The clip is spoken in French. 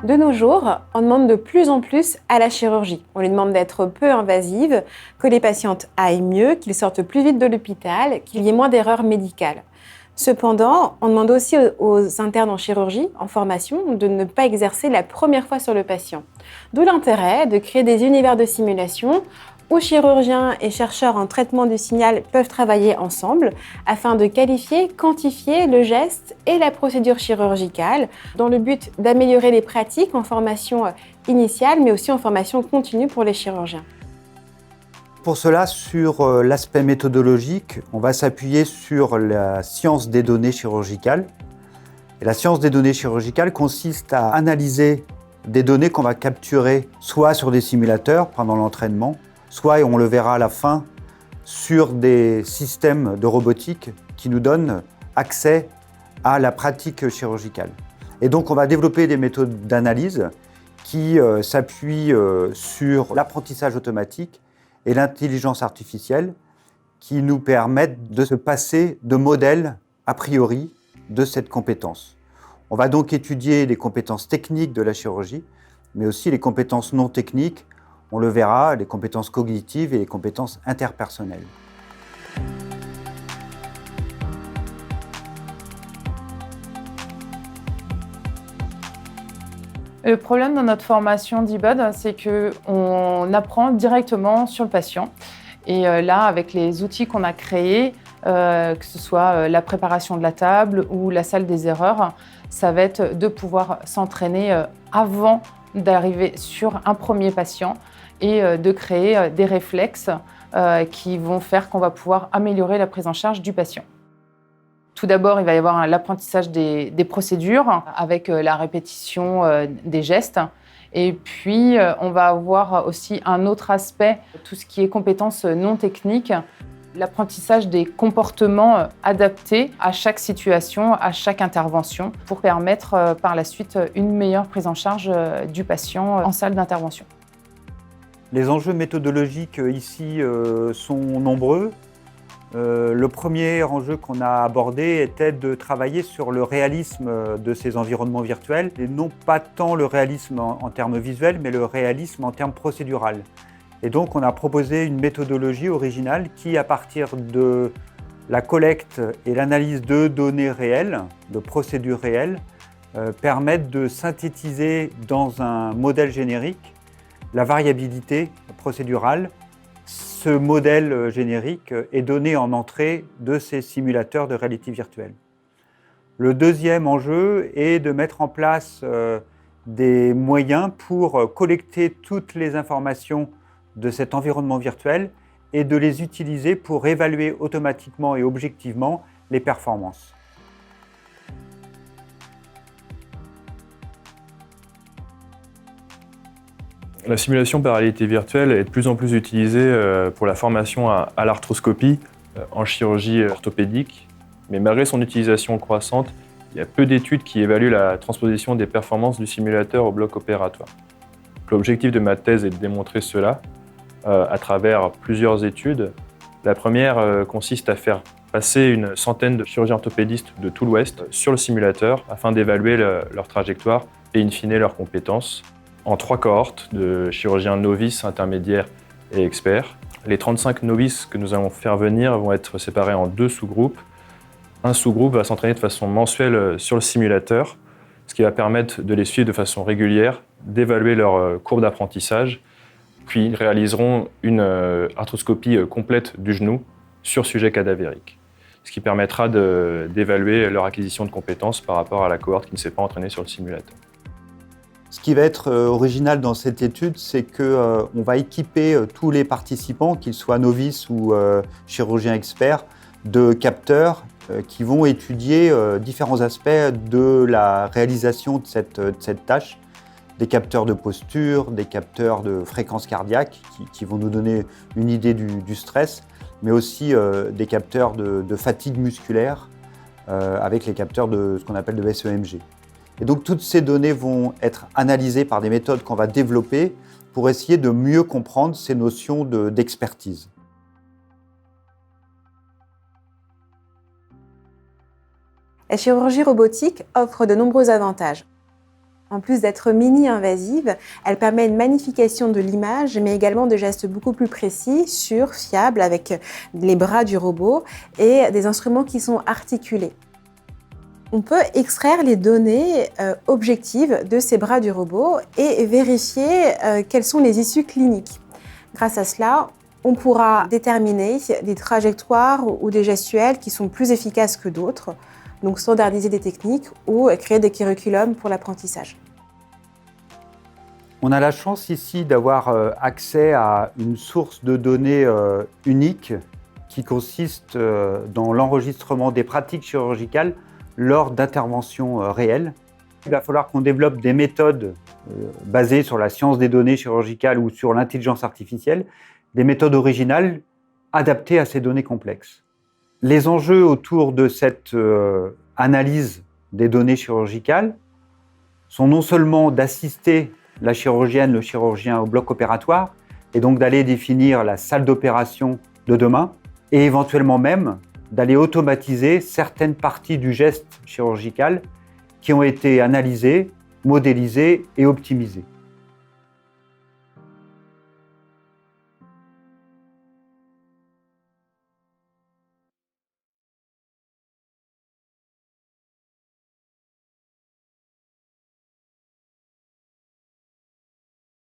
De nos jours, on demande de plus en plus à la chirurgie. On lui demande d'être peu invasive, que les patientes aillent mieux, qu'ils sortent plus vite de l'hôpital, qu'il y ait moins d'erreurs médicales. Cependant, on demande aussi aux internes en chirurgie, en formation, de ne pas exercer la première fois sur le patient. D'où l'intérêt de créer des univers de simulation où chirurgiens et chercheurs en traitement du signal peuvent travailler ensemble afin de qualifier, quantifier le geste et la procédure chirurgicale dans le but d'améliorer les pratiques en formation initiale mais aussi en formation continue pour les chirurgiens. Pour cela, sur l'aspect méthodologique, on va s'appuyer sur la science des données chirurgicales. Et la science des données chirurgicales consiste à analyser des données qu'on va capturer soit sur des simulateurs pendant l'entraînement, soit, et on le verra à la fin, sur des systèmes de robotique qui nous donnent accès à la pratique chirurgicale. Et donc on va développer des méthodes d'analyse qui s'appuient sur l'apprentissage automatique et l'intelligence artificielle qui nous permettent de se passer de modèles a priori de cette compétence. On va donc étudier les compétences techniques de la chirurgie, mais aussi les compétences non techniques, on le verra, les compétences cognitives et les compétences interpersonnelles. Le problème dans notre formation d'e-Bud, c'est qu'on apprend directement sur le patient. Et là, avec les outils qu'on a créés, que ce soit la préparation de la table ou la salle des erreurs, ça va être de pouvoir s'entraîner avant d'arriver sur un premier patient et de créer des réflexes qui vont faire qu'on va pouvoir améliorer la prise en charge du patient. Tout d'abord, il va y avoir l'apprentissage des procédures avec la répétition des gestes. Et puis, on va avoir aussi un autre aspect, tout ce qui est compétences non techniques, l'apprentissage des comportements adaptés à chaque situation, à chaque intervention, pour permettre par la suite une meilleure prise en charge du patient en salle d'intervention. Les enjeux méthodologiques ici sont nombreux. Le premier enjeu qu'on a abordé était de travailler sur le réalisme de ces environnements virtuels, et non pas tant le réalisme en termes visuels, mais le réalisme en termes procédural. Et donc on a proposé une méthodologie originale qui, à partir de la collecte et l'analyse de données réelles, de procédures réelles, permettent de synthétiser dans un modèle générique la variabilité procédurale. Ce modèle générique est donné en entrée de ces simulateurs de réalité virtuelle. Le deuxième enjeu est de mettre en place des moyens pour collecter toutes les informations de cet environnement virtuel et de les utiliser pour évaluer automatiquement et objectivement les performances. La simulation par réalité virtuelle est de plus en plus utilisée pour la formation à l'arthroscopie en chirurgie orthopédique. Mais malgré son utilisation croissante, il y a peu d'études qui évaluent la transposition des performances du simulateur au bloc opératoire. L'objectif de ma thèse est de démontrer cela à travers plusieurs études. La première consiste à faire passer une centaine de chirurgiens orthopédistes de tout l'Ouest sur le simulateur afin d'évaluer leur trajectoire et in fine leurs compétences, en 3 cohortes de chirurgiens novices, intermédiaires et experts. Les 35 novices que nous allons faire venir vont être séparés en 2 sous-groupes. Un sous-groupe va s'entraîner de façon mensuelle sur le simulateur, ce qui va permettre de les suivre de façon régulière, d'évaluer leur courbe d'apprentissage, puis ils réaliseront une arthroscopie complète du genou sur sujet cadavérique, ce qui permettra d'évaluer leur acquisition de compétences par rapport à la cohorte qui ne s'est pas entraînée sur le simulateur. Ce qui va être original dans cette étude, c'est qu'on va équiper tous les participants, qu'ils soient novices ou chirurgiens experts, de capteurs qui vont étudier différents aspects de la réalisation de cette tâche. Des capteurs de posture, des capteurs de fréquence cardiaque qui vont nous donner une idée du stress, mais aussi des capteurs de fatigue musculaire avec les capteurs de ce qu'on appelle de SEMG. Et donc toutes ces données vont être analysées par des méthodes qu'on va développer pour essayer de mieux comprendre ces notions d'expertise. La chirurgie robotique offre de nombreux avantages. En plus d'être mini-invasive, elle permet une magnification de l'image, mais également de gestes beaucoup plus précis, sûrs, fiables, avec les bras du robot et des instruments qui sont articulés. On peut extraire les données objectives de ces bras du robot et vérifier quelles sont les issues cliniques. Grâce à cela, on pourra déterminer des trajectoires ou des gestuels qui sont plus efficaces que d'autres, donc standardiser des techniques ou créer des curriculums pour l'apprentissage. On a la chance ici d'avoir accès à une source de données unique qui consiste dans l'enregistrement des pratiques chirurgicales lors d'interventions réelles. Il va falloir qu'on développe des méthodes basées sur la science des données chirurgicales ou sur l'intelligence artificielle, des méthodes originales adaptées à ces données complexes. Les enjeux autour de cette analyse des données chirurgicales sont non seulement d'assister la chirurgienne, le chirurgien au bloc opératoire, et donc d'aller définir la salle d'opération de demain, et éventuellement même d'aller automatiser certaines parties du geste chirurgical qui ont été analysées, modélisées et optimisées.